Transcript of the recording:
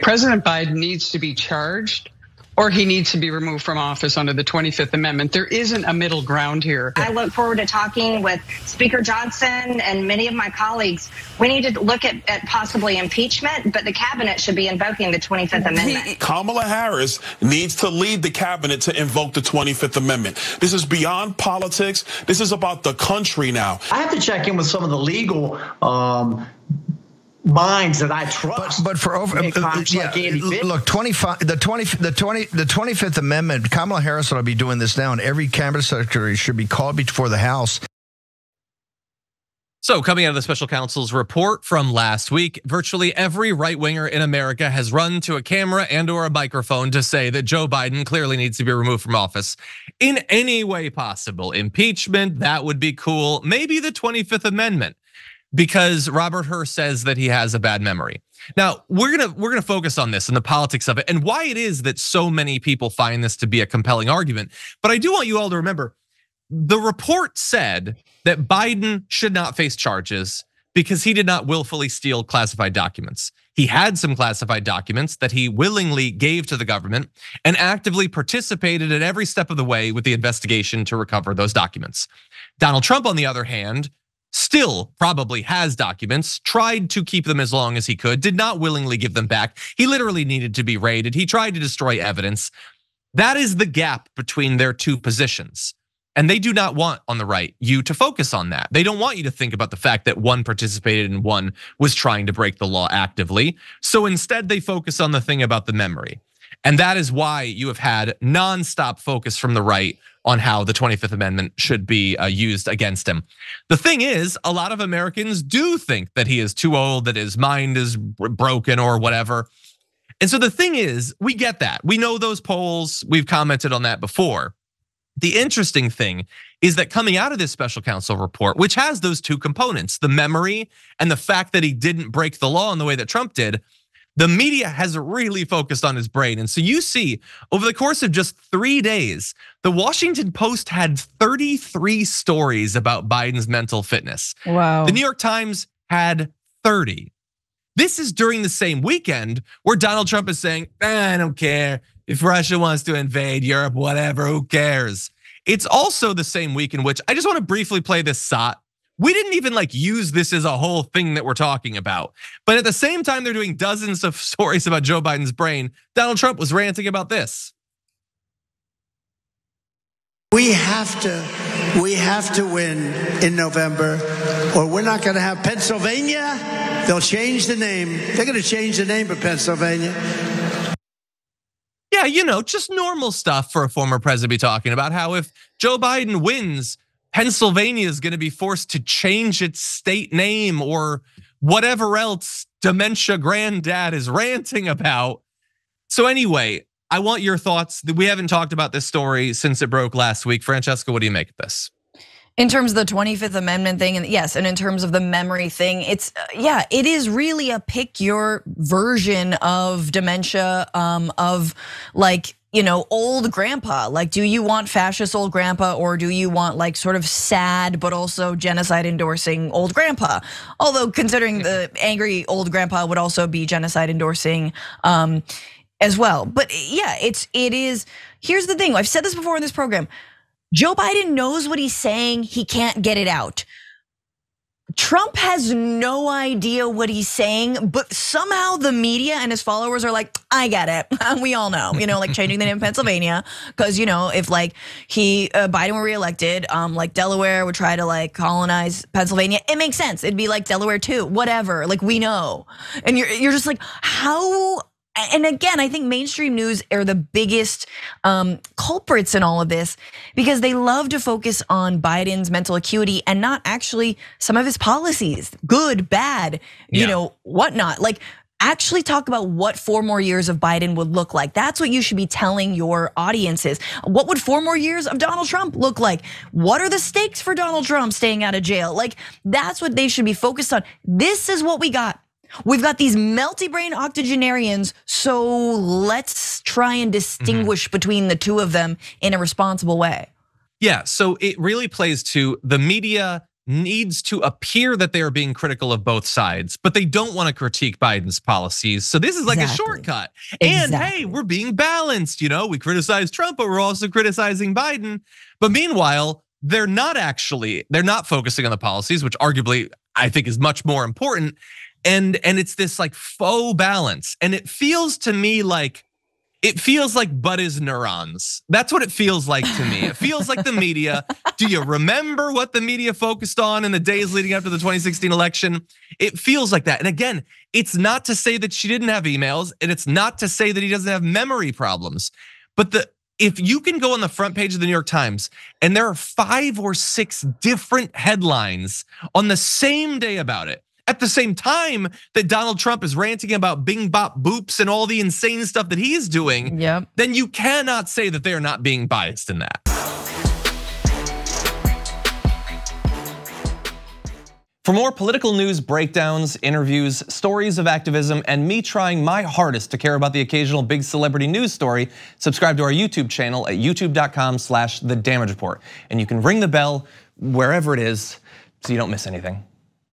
President Biden needs to be charged or he needs to be removed from office under the 25th Amendment. There isn't a middle ground here. I look forward to talking with Speaker Johnson and many of my colleagues. We need to look at possibly impeachment, but the cabinet should be invoking the 25th Amendment. Kamala Harris needs to lead the cabinet to invoke the 25th Amendment. This is beyond politics. This is about the country now. I have to check in with some of the legal minds that I trust. But for over, look, the 25th Amendment, Kamala Harris ought to be doing this now, and every cabinet secretary should be called before the House. So coming out of the special counsel's report from last week, virtually every right-winger in America has run to a camera and or a microphone to say that Joe Biden clearly needs to be removed from office in any way possible. Impeachment, that would be cool. Maybe the 25th Amendment, because Robert Hur says that he has a bad memory. Now, we're gonna focus on this and the politics of it and why it is that so many people find this to be a compelling argument. But I do want you all to remember, the report said that Biden should not face charges because he did not willfully steal classified documents. He had some classified documents that he willingly gave to the government and actively participated at every step of the way with the investigation to recover those documents. Donald Trump, on the other hand, still probably has documents, tried to keep them as long as he could, did not willingly give them back. He literally needed to be raided. He tried to destroy evidence. That is the gap between their two positions. And they do not want, on the right, you to focus on that. They don't want you to think about the fact that one participated and one was trying to break the law actively. So instead they focus on the thing about the memory. And that is why you have had nonstop focus from the right on how the 25th Amendment should be used against him. The thing is, a lot of Americans do think that he is too old, that his mind is broken or whatever. And so the thing is, we get that. We know those polls, we've commented on that before. The interesting thing is that coming out of this special counsel report, which has those two components, the memory and the fact that he didn't break the law in the way that Trump did, the media has really focused on his brain. And so you see, over the course of just 3 days, the Washington Post had 33 stories about Biden's mental fitness. Wow. The New York Times had 30. This is during the same weekend where Donald Trump is saying, I don't care. If Russia wants to invade Europe, whatever, who cares? It's also the same week in which, I just want to briefly play this SOT. We didn't even use this as a whole thing that we're talking about. But at the same time, they're doing dozens of stories about Joe Biden's brain. Donald Trump was ranting about this. We have to win in November, or we're not going to have Pennsylvania. They'll change the name. They're going to change the name of Pennsylvania. Yeah, just normal stuff for a former president to be talking about, how if Joe Biden wins, Pennsylvania is going to be forced to change its state name or whatever else dementia granddad is ranting about. So anyway, I want your thoughts. We haven't talked about this story since it broke last week. Francesca, what do you make of this? In terms of the 25th Amendment thing, and yes, and in terms of the memory thing, it's, yeah, it is really a pick your version of dementia, of old grandpa. Do you want fascist old grandpa, or do you want sort of sad but also genocide endorsing old grandpa? Although considering the angry old grandpa would also be genocide endorsing as well. But yeah, it is. Here's the thing. I've said this before in this program. Joe Biden knows what he's saying, he can't get it out. Trump has no idea what he's saying, but somehow the media and his followers are like, I get it. We all know, changing the name of Pennsylvania, because if Biden were reelected, Delaware would try to colonize Pennsylvania. It makes sense. It'd be like Delaware too, whatever. We know, and you're just how. And again, I think mainstream news are the biggest culprits in all of this, because they love to focus on Biden's mental acuity and not actually some of his policies, good, bad, whatnot. Actually talk about what 4 more years of Biden would look like. That's what you should be telling your audiences. What would 4 more years of Donald Trump look like? What are the stakes for Donald Trump staying out of jail? That's what they should be focused on. This is what we got. We've got these melty brain octogenarians, so let's try and distinguish between the two of them in a responsible way. Yeah, so it really plays to the media needs to appear that they are being critical of both sides, but they don't want to critique Biden's policies. So this is like a shortcut. And hey, we're being balanced. We criticize Trump, but we're also criticizing Biden. But meanwhile, they're not focusing on the policies, which arguably I think is much more important. And it's this like faux balance. And it feels to me like, Bud is neurons. That's what it feels like to me. It feels like the media. Do you remember what the media focused on in the days leading up to the 2016 election? It feels like that. And again, it's not to say that she didn't have emails, and it's not to say that he doesn't have memory problems. But if you can go on the front page of the New York Times and there are 5 or 6 different headlines on the same day about it, at the same time that Donald Trump is ranting about bing bop boops and all the insane stuff that he's doing, then you cannot say that they are not being biased in that. For more political news breakdowns, interviews, stories of activism, and me trying my hardest to care about the occasional big celebrity news story, subscribe to our YouTube channel at youtube.com/The Damage Report. And you can ring the bell wherever it is so you don't miss anything.